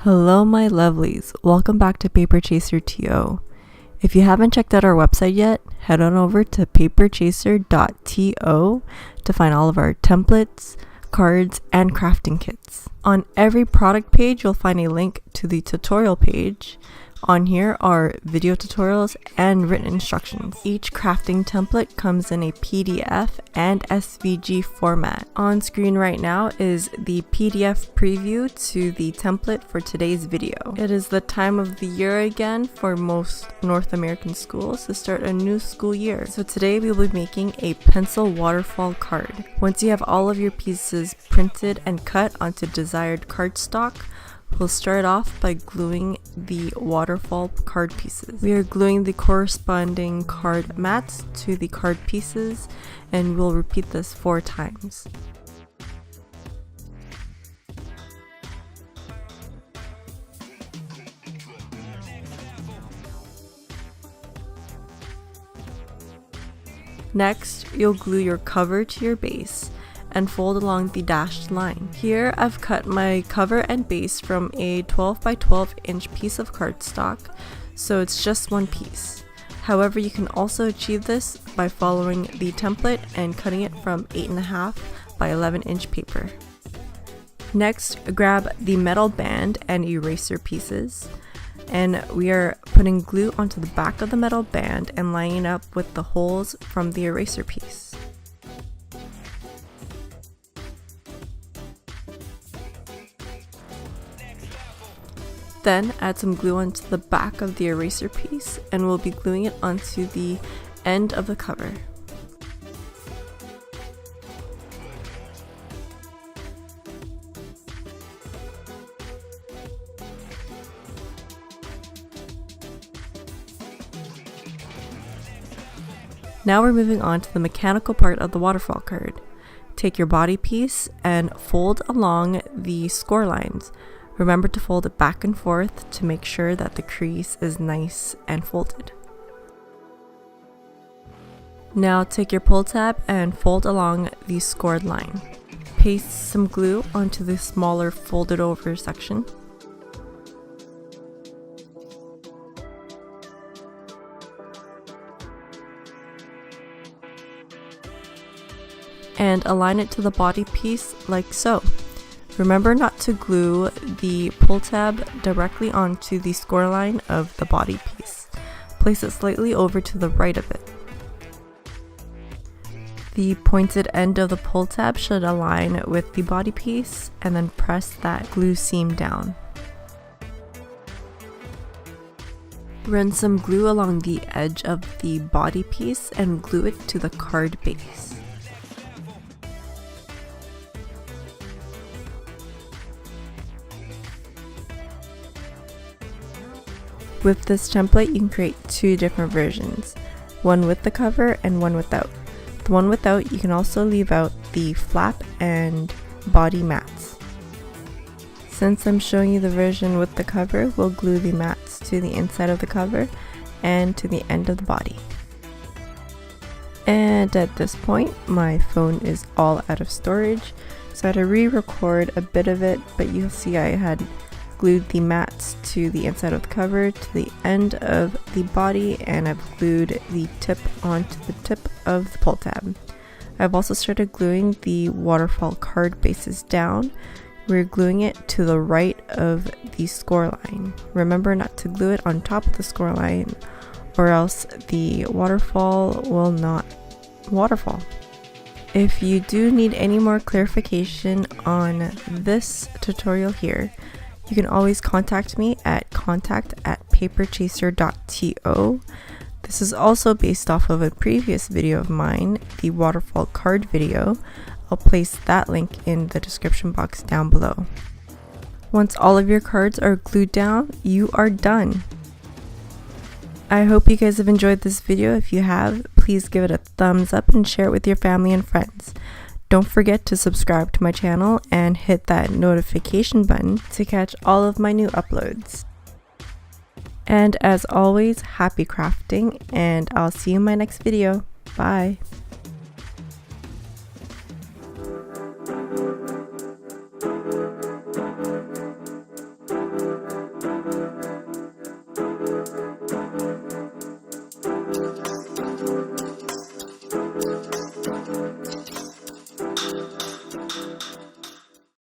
Hello my lovelies, welcome back to Paper Chaser TO. If you haven't checked out our website yet, head on over to paperchaser.to to find all of our templates, cards, and crafting kits. On every product page, you'll find a link to the tutorial page. On here are video tutorials and written instructions. Each crafting template comes in a PDF and SVG format. On screen right now is the PDF preview to the template for today's video. It is the time of the year again for most North American schools to start a new school year. So today we will be making a pencil waterfall card. Once you have all of your pieces printed and cut onto desired cardstock, we'll start off by gluing the waterfall card pieces. We are gluing the corresponding card mats to the card pieces, and we'll repeat this 4 times. Next, you'll glue your cover to your base and fold along the dashed line. Here I've cut my cover and base from a 12 by 12 inch piece of cardstock, so it's just one piece. However, you can also achieve this by following the template and cutting it from 8.5 by 11 inch paper. Next, grab the metal band and eraser pieces, and we are putting glue onto the back of the metal band and lining it up with the holes from the eraser piece. Then add some glue onto the back of the eraser piece, and we'll be gluing it onto the end of the cover. Now we're moving on to the mechanical part of the waterfall card. Take your body piece and fold along the score lines. Remember to fold it back and forth to make sure that the crease is nice and folded. Now take your pull tab and fold along the scored line. Paste some glue onto the smaller folded over section. And align it to the body piece like so. Remember not to glue the pull tab directly onto the score line of the body piece. Place it slightly over to the right of it. The pointed end of the pull tab should align with the body piece, and then press that glue seam down. Run some glue along the edge of the body piece and glue it to the card base. With this template, you can create 2 different versions, one with the cover and one without. The one without, you can also leave out the flap and body mats. Since I'm showing you the version with the cover, we'll glue the mats to the inside of the cover and to the end of the body. And at this point, my phone is all out of storage, so I had to re-record a bit of it, but you'll see I had glued the mats to the inside of the cover, to the end of the body, and I've glued the tip onto the tip of the pull tab. I've also started gluing the waterfall card bases down. We're gluing it to the right of the score line. Remember not to glue it on top of the score line, or else the waterfall will not waterfall. If you do need any more clarification on this tutorial here, you can always contact me at contact@paperchaser.to. This is also based off of a previous video of mine, the waterfall card video. I'll place that link in the description box down below. Once all of your cards are glued down, you are done. I hope you guys have enjoyed this video. If you have, please give it a thumbs up and share it with your family and friends. Don't forget to subscribe to my channel and hit that notification button to catch all of my new uploads. And as always, happy crafting, and I'll see you in my next video. Bye!